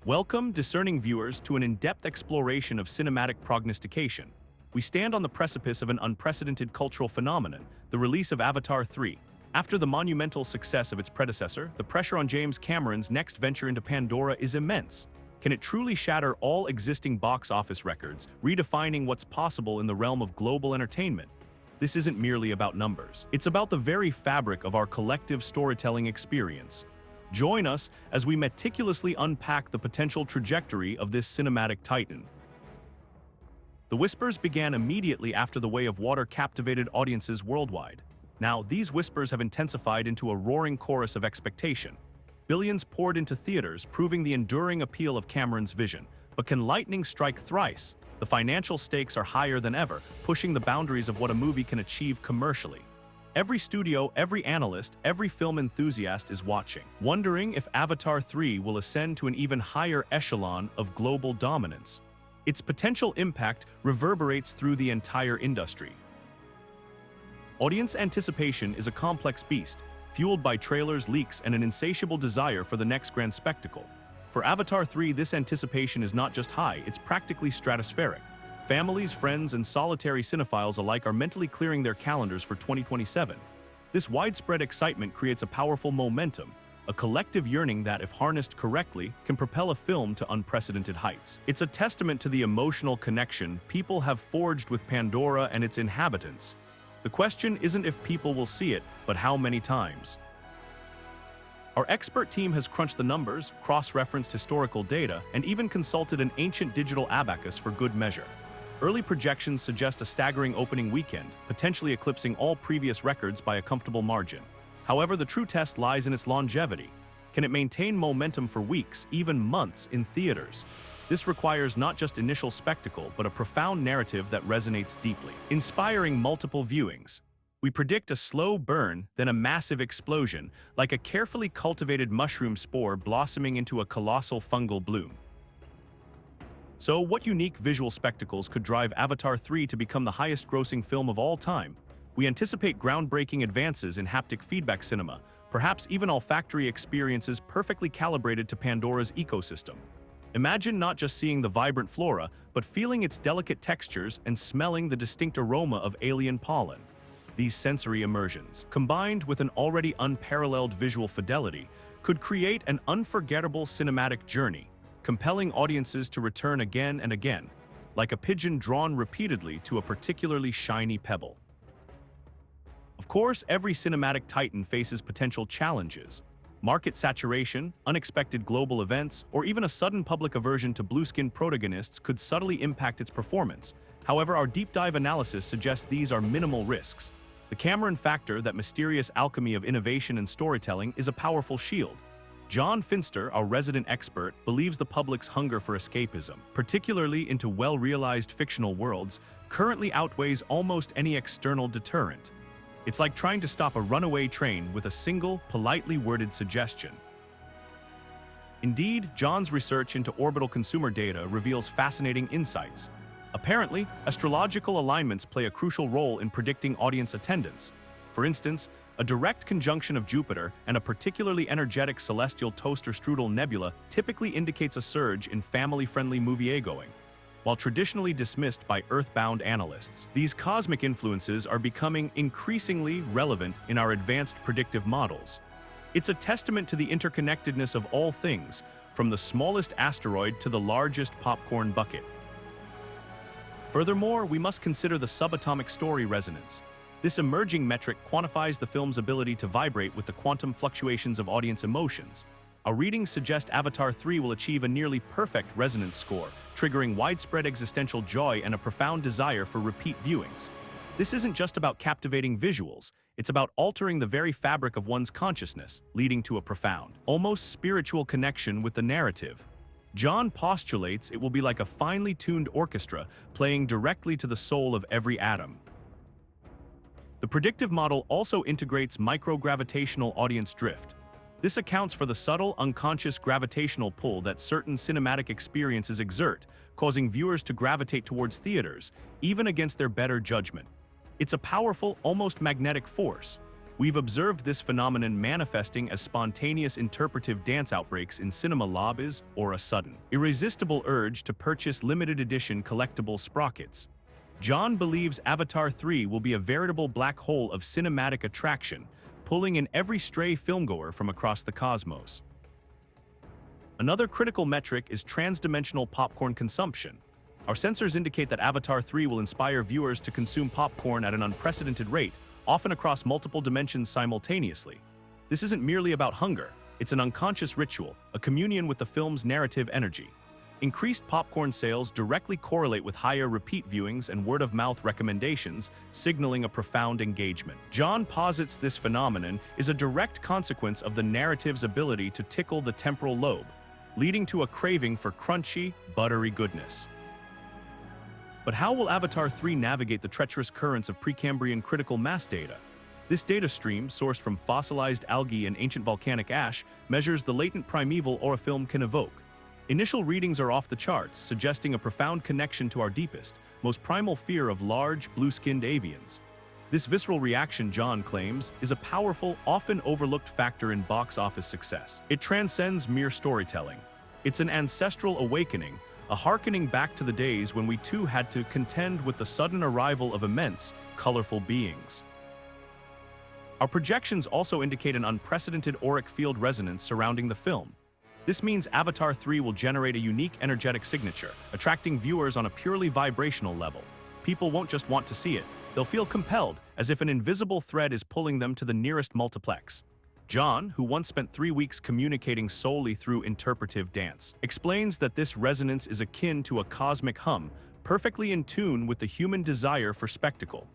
Welcome, discerning viewers, to an in-depth exploration of cinematic prognostication. We stand on the precipice of an unprecedented cultural phenomenon, the release of Avatar 3. After the monumental success of its predecessor, the pressure on James Cameron's next venture into Pandora is immense. Can it truly shatter all existing box office records, redefining what's possible in the realm of global entertainment? This isn't merely about numbers. It's about the very fabric of our collective storytelling experience. Join us as we meticulously unpack the potential trajectory of this cinematic titan. The whispers began immediately after The Way of Water captivated audiences worldwide. Now, these whispers have intensified into a roaring chorus of expectation. Billions poured into theaters, proving the enduring appeal of Cameron's vision. But can lightning strike thrice? The financial stakes are higher than ever, pushing the boundaries of what a movie can achieve commercially. Every studio, every analyst, every film enthusiast is watching, wondering if Avatar 3 will ascend to an even higher echelon of global dominance. Its potential impact reverberates through the entire industry. Audience anticipation is a complex beast, fueled by trailers, leaks, and an insatiable desire for the next grand spectacle. For Avatar 3, this anticipation is not just high, it's practically stratospheric. Families, friends, and solitary cinephiles alike are mentally clearing their calendars for 2027. This widespread excitement creates a powerful momentum, a collective yearning that, if harnessed correctly, can propel a film to unprecedented heights. It's a testament to the emotional connection people have forged with Pandora and its inhabitants. The question isn't if people will see it, but how many times. Our expert team has crunched the numbers, cross-referenced historical data, and even consulted an ancient digital abacus for good measure. Early projections suggest a staggering opening weekend, potentially eclipsing all previous records by a comfortable margin. However, the true test lies in its longevity. Can it maintain momentum for weeks, even months, in theaters? This requires not just initial spectacle, but a profound narrative that resonates deeply, inspiring multiple viewings. We predict a slow burn, then a massive explosion, like a carefully cultivated mushroom spore blossoming into a colossal fungal bloom. So, what unique visual spectacles could drive Avatar 3 to become the highest-grossing film of all time? We anticipate groundbreaking advances in haptic feedback cinema, perhaps even olfactory experiences perfectly calibrated to Pandora's ecosystem. Imagine not just seeing the vibrant flora, but feeling its delicate textures and smelling the distinct aroma of alien pollen. These sensory immersions, combined with an already unparalleled visual fidelity, could create an unforgettable cinematic journey, compelling audiences to return again and again, like a pigeon drawn repeatedly to a particularly shiny pebble. Of course, every cinematic titan faces potential challenges. Market saturation, unexpected global events, or even a sudden public aversion to blue-skinned protagonists could subtly impact its performance. However, our deep-dive analysis suggests these are minimal risks. The Cameron factor, that mysterious alchemy of innovation and storytelling, is a powerful shield. John Finster, our resident expert, believes the public's hunger for escapism, particularly into well-realized fictional worlds, currently outweighs almost any external deterrent. It's like trying to stop a runaway train with a single, politely worded suggestion. Indeed, John's research into orbital consumer data reveals fascinating insights. Apparently, astrological alignments play a crucial role in predicting audience attendance. For instance, a direct conjunction of Jupiter and a particularly energetic celestial toaster strudel nebula typically indicates a surge in family-friendly movie-going. While traditionally dismissed by Earth-bound analysts, these cosmic influences are becoming increasingly relevant in our advanced predictive models. It's a testament to the interconnectedness of all things, from the smallest asteroid to the largest popcorn bucket. Furthermore, we must consider the subatomic story resonance. This emerging metric quantifies the film's ability to vibrate with the quantum fluctuations of audience emotions. Our readings suggest Avatar 3 will achieve a nearly perfect resonance score, triggering widespread existential joy and a profound desire for repeat viewings. This isn't just about captivating visuals, it's about altering the very fabric of one's consciousness, leading to a profound, almost spiritual connection with the narrative. John postulates it will be like a finely tuned orchestra playing directly to the soul of every atom. The predictive model also integrates microgravitational audience drift. This accounts for the subtle, unconscious gravitational pull that certain cinematic experiences exert, causing viewers to gravitate towards theaters, even against their better judgment. It's a powerful, almost magnetic force. We've observed this phenomenon manifesting as spontaneous interpretive dance outbreaks in cinema lobbies or a sudden, irresistible urge to purchase limited edition collectible sprockets. John believes Avatar 3 will be a veritable black hole of cinematic attraction, pulling in every stray filmgoer from across the cosmos. Another critical metric is transdimensional popcorn consumption. Our sensors indicate that Avatar 3 will inspire viewers to consume popcorn at an unprecedented rate, often across multiple dimensions simultaneously. This isn't merely about hunger, it's an unconscious ritual, a communion with the film's narrative energy. Increased popcorn sales directly correlate with higher repeat viewings and word-of-mouth recommendations, signaling a profound engagement. John posits this phenomenon is a direct consequence of the narrative's ability to tickle the temporal lobe, leading to a craving for crunchy, buttery goodness. But how will Avatar 3 navigate the treacherous currents of Precambrian critical mass data? This data stream, sourced from fossilized algae and ancient volcanic ash, measures the latent primeval awe a film can evoke. Initial readings are off the charts, suggesting a profound connection to our deepest, most primal fear of large, blue-skinned avians. This visceral reaction, John claims, is a powerful, often overlooked factor in box office success. It transcends mere storytelling. It's an ancestral awakening, a hearkening back to the days when we too had to contend with the sudden arrival of immense, colorful beings. Our projections also indicate an unprecedented auric field resonance surrounding the film. This means Avatar 3 will generate a unique energetic signature, attracting viewers on a purely vibrational level. People won't just want to see it, they'll feel compelled, as if an invisible thread is pulling them to the nearest multiplex. John, who once spent 3 weeks communicating solely through interpretive dance, explains that this resonance is akin to a cosmic hum, perfectly in tune with the human desire for spectacle.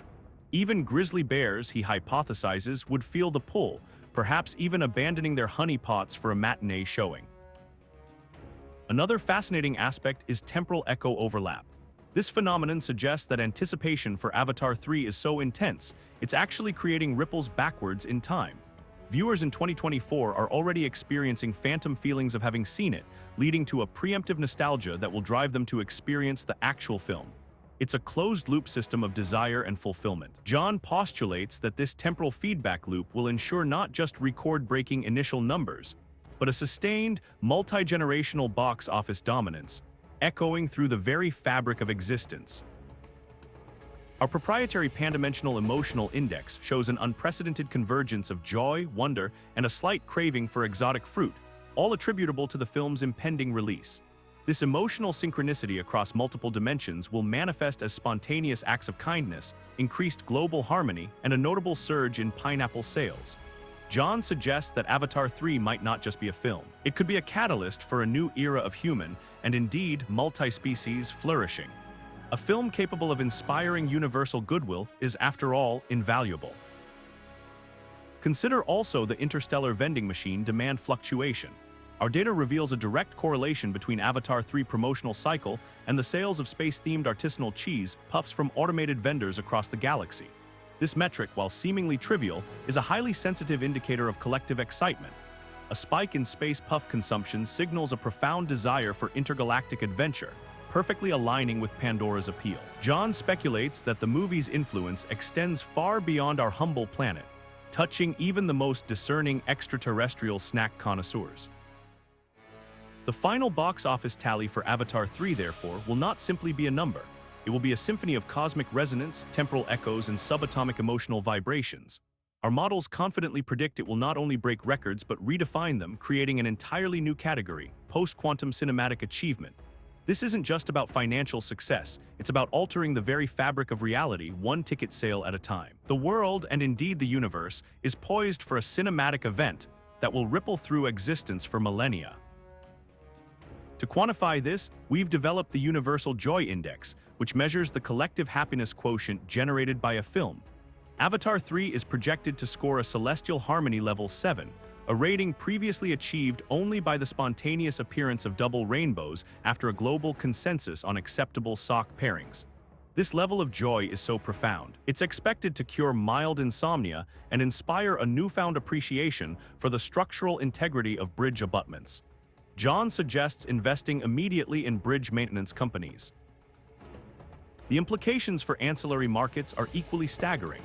Even grizzly bears, he hypothesizes, would feel the pull, perhaps even abandoning their honeypots for a matinee showing. Another fascinating aspect is temporal echo overlap. This phenomenon suggests that anticipation for Avatar 3 is so intense, it's actually creating ripples backwards in time. Viewers in 2024 are already experiencing phantom feelings of having seen it, leading to a preemptive nostalgia that will drive them to experience the actual film. It's a closed-loop system of desire and fulfillment. John postulates that this temporal feedback loop will ensure not just record-breaking initial numbers, but a sustained, multi-generational box office dominance, echoing through the very fabric of existence. Our proprietary pan-dimensional emotional index shows an unprecedented convergence of joy, wonder, and a slight craving for exotic fruit, all attributable to the film's impending release. This emotional synchronicity across multiple dimensions will manifest as spontaneous acts of kindness, increased global harmony, and a notable surge in pineapple sales. John suggests that Avatar 3 might not just be a film. It could be a catalyst for a new era of human, and indeed multi-species flourishing. A film capable of inspiring universal goodwill is, after all, invaluable. Consider also the Interstellar vending machine demand fluctuation. Our data reveals a direct correlation between Avatar 3 promotional cycle and the sales of space-themed artisanal cheese puffs from automated vendors across the galaxy. This metric, while seemingly trivial, is a highly sensitive indicator of collective excitement. A spike in space puff consumption signals a profound desire for intergalactic adventure, perfectly aligning with Pandora's appeal. John speculates that the movie's influence extends far beyond our humble planet, touching even the most discerning extraterrestrial snack connoisseurs. The final box office tally for Avatar 3, therefore, will not simply be a number. It will be a symphony of cosmic resonance, temporal echoes, and subatomic emotional vibrations. Our models confidently predict it will not only break records but redefine them, creating an entirely new category, post-quantum cinematic achievement. This isn't just about financial success, it's about altering the very fabric of reality, one ticket sale at a time. The world, and indeed the universe, is poised for a cinematic event that will ripple through existence for millennia. To quantify this, we've developed the Universal Joy Index, which measures the collective happiness quotient generated by a film. Avatar 3 is projected to score a celestial harmony level 7, a rating previously achieved only by the spontaneous appearance of double rainbows after a global consensus on acceptable sock pairings. This level of joy is so profound. It's expected to cure mild insomnia and inspire a newfound appreciation for the structural integrity of bridge abutments. John suggests investing immediately in bridge maintenance companies. The implications for ancillary markets are equally staggering.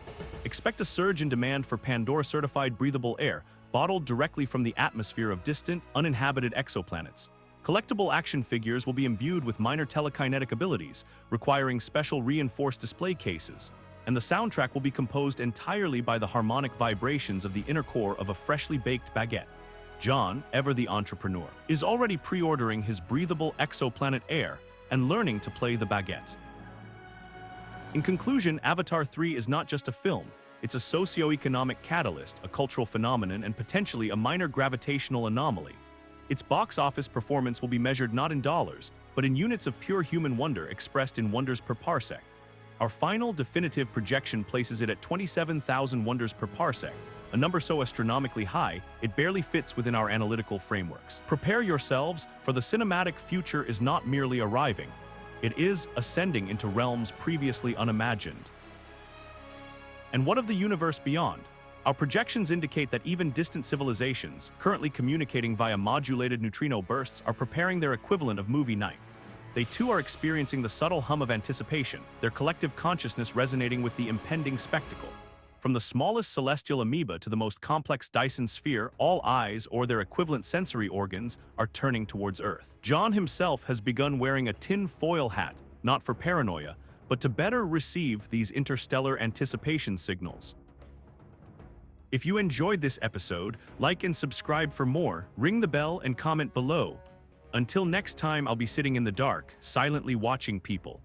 Expect a surge in demand for Pandora-certified breathable air, bottled directly from the atmosphere of distant, uninhabited exoplanets. Collectible action figures will be imbued with minor telekinetic abilities, requiring special reinforced display cases, and the soundtrack will be composed entirely by the harmonic vibrations of the inner core of a freshly baked baguette. John, ever the entrepreneur, is already pre-ordering his breathable exoplanet Air and learning to play the baguette. In conclusion, Avatar 3 is not just a film, it's a socio-economic catalyst, a cultural phenomenon, and potentially a minor gravitational anomaly. Its box office performance will be measured not in dollars, but in units of pure human wonder expressed in wonders per parsec. Our final definitive projection places it at 27,000 wonders per parsec, a number so astronomically high, it barely fits within our analytical frameworks. Prepare yourselves, for the cinematic future is not merely arriving, it is ascending into realms previously unimagined. And what of the universe beyond? Our projections indicate that even distant civilizations, currently communicating via modulated neutrino bursts, are preparing their equivalent of movie night. They too are experiencing the subtle hum of anticipation, their collective consciousness resonating with the impending spectacle. From the smallest celestial amoeba to the most complex Dyson sphere, all eyes, or their equivalent sensory organs, are turning towards Earth. John himself has begun wearing a tin foil hat, not for paranoia, but to better receive these interstellar anticipation signals. If you enjoyed this episode, like and subscribe for more, ring the bell and comment below. Until next time, I'll be sitting in the dark, silently watching people.